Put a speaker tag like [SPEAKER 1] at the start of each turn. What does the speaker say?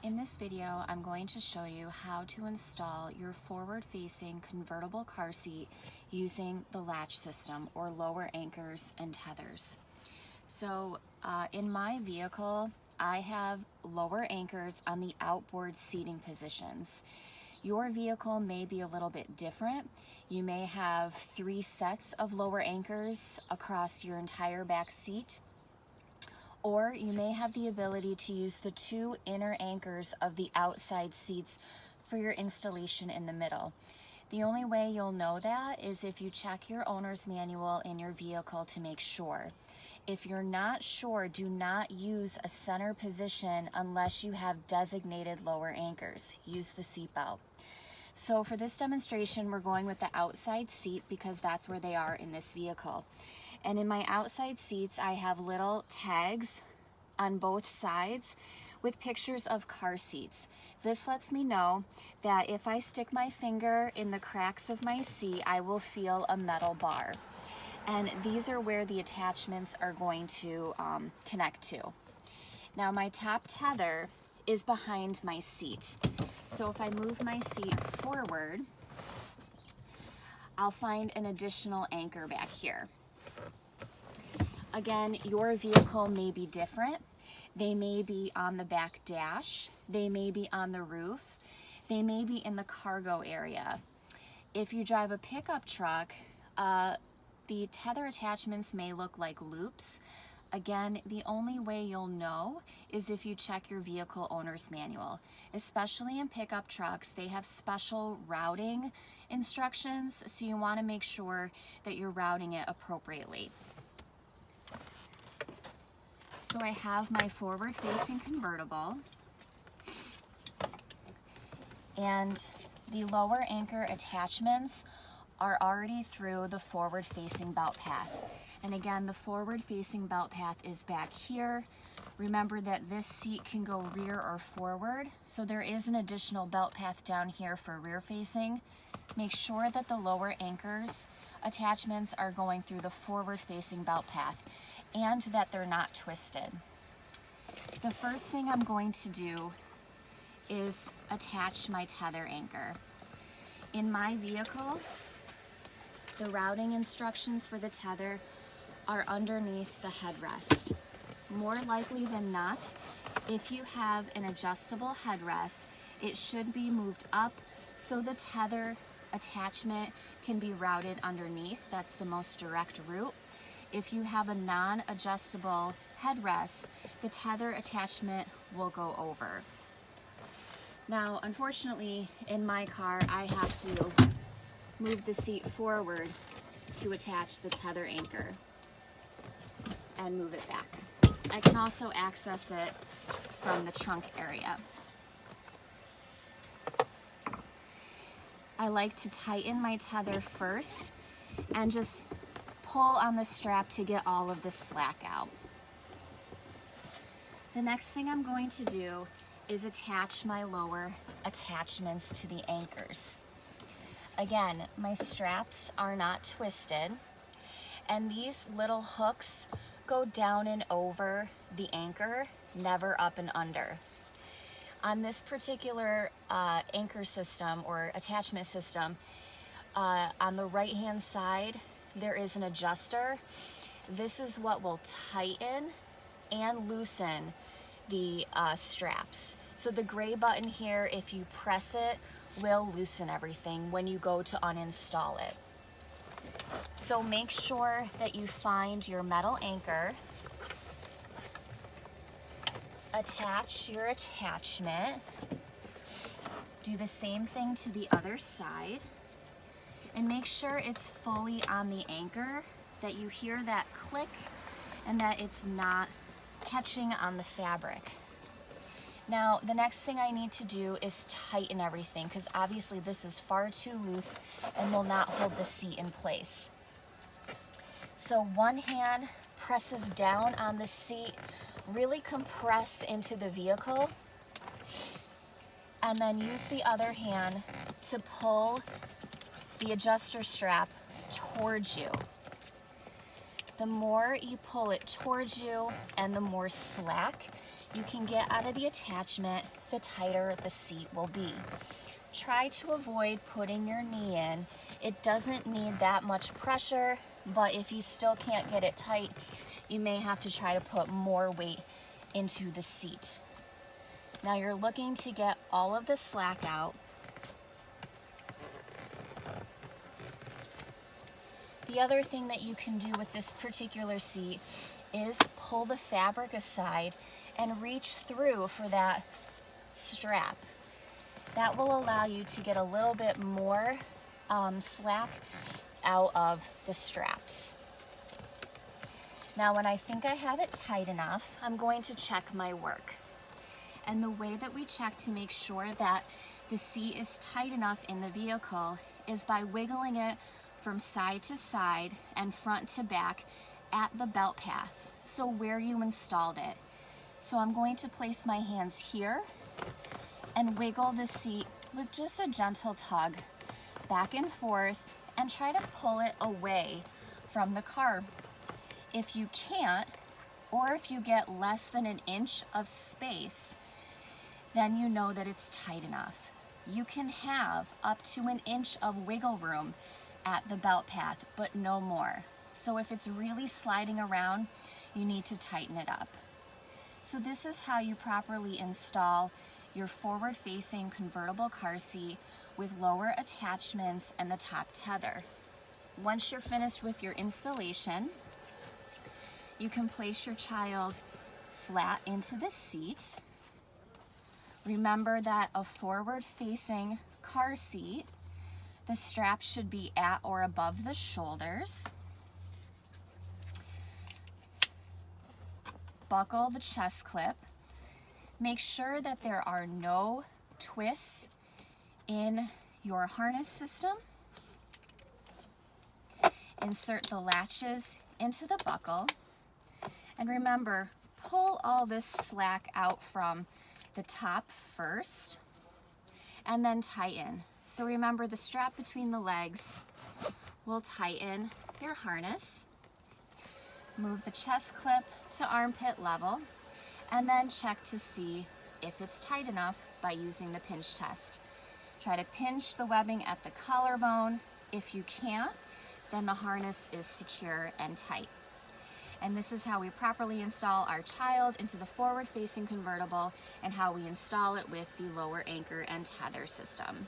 [SPEAKER 1] In this video, I'm going to show you how to install your forward-facing convertible car seat using the latch system or lower anchors and tethers. So in my vehicle, I have lower anchors on the outboard seating positions. Your vehicle may be a little bit different. You may have 3 sets of lower anchors across your entire back seat, or you may have the ability to use the 2 inner anchors of the outside seats for your installation in the middle. The only way you'll know that is if you check your owner's manual in your vehicle to make sure. If you're not sure, do not use a center position unless you have designated lower anchors. Use the seat belt. So for this demonstration, we're going with the outside seat because that's where they are in this vehicle. And in my outside seats, I have little tags on both sides with pictures of car seats. This lets me know that if I stick my finger in the cracks of my seat, I will feel a metal bar. And these are where the attachments are going to connect to. Now my top tether is behind my seat. So if I move my seat forward, I'll find an additional anchor back here. Again, your vehicle may be different. They may be on the back dash. They may be on the roof. They may be in the cargo area. If you drive a pickup truck, the tether attachments may look like loops. Again, the only way you'll know is if you check your vehicle owner's manual. Especially in pickup trucks, they have special routing instructions, so you want to make sure that you're routing it appropriately. So I have my forward-facing convertible, and the lower anchor attachments are already through the forward-facing belt path. And again, the forward-facing belt path is back here. Remember that this seat can go rear or forward, so there is an additional belt path down here for rear-facing. Make sure that the lower anchors attachments are going through the forward-facing belt path and that they're not twisted. The first thing I'm going to do is attach my tether anchor. In my vehicle, the routing instructions for the tether are underneath the headrest. More likely than not, if you have an adjustable headrest, it should be moved up so the tether attachment can be routed underneath. That's the most direct route. If you have a non-adjustable headrest, the tether attachment will go over. Now, unfortunately, in my car, I have to move the seat forward to attach the tether anchor and move it back. I can also access it from the trunk area. I like to tighten my tether first and just pull on the strap to get all of the slack out. The next thing I'm going to do is attach my lower attachments to the anchors. Again, my straps are not twisted, and these little hooks go down and over the anchor, never up and under. On this particular anchor system or attachment system, on the right-hand side, there is an adjuster. This is what will tighten and loosen the straps. So the gray button here, if you press it, will loosen everything when you go to uninstall it. So make sure that you find your metal anchor, attach your attachment, do the same thing to the other side, and make sure it's fully on the anchor, that you hear that click and that it's not catching on the fabric. Now, the next thing I need to do is tighten everything, because obviously this is far too loose and will not hold the seat in place. So one hand presses down on the seat, really compress into the vehicle, and then use the other hand to pull the adjuster strap towards you. The more you pull it towards you and the more slack you can get out of the attachment, the tighter the seat will be. Try to avoid putting your knee in. It doesn't need that much pressure, but if you still can't get it tight, you may have to try to put more weight into the seat. Now you're looking to get all of the slack out. The other thing that you can do with this particular seat is pull the fabric aside and reach through for that strap. That will allow you to get a little bit more slack out of the straps. Now when I think I have it tight enough, I'm going to check my work. And the way that we check to make sure that the seat is tight enough in the vehicle is by wiggling it from side to side and front to back at the belt path, so where you installed it. So I'm going to place my hands here and wiggle the seat with just a gentle tug back and forth and try to pull it away from the car. If you can't, or if you get less than an inch of space, then you know that it's tight enough. You can have up to an inch of wiggle room at the belt path, but no more. So if it's really sliding around, you need to tighten it up. So this is how you properly install your forward-facing convertible car seat with lower attachments and the top tether. Once you're finished with your installation, you can place your child flat into the seat. Remember that a forward-facing car seat, the strap should be at or above the shoulders. Buckle the chest clip. Make sure that there are no twists in your harness system. Insert the latches into the buckle. And remember, pull all this slack out from the top first and then tighten. So remember, the strap between the legs will tighten your harness. Move the chest clip to armpit level and then check to see if it's tight enough by using the pinch test. Try to pinch the webbing at the collarbone. If you can't, then the harness is secure and tight. And this is how we properly install our child into the forward-facing convertible and how we install it with the lower anchor and tether system.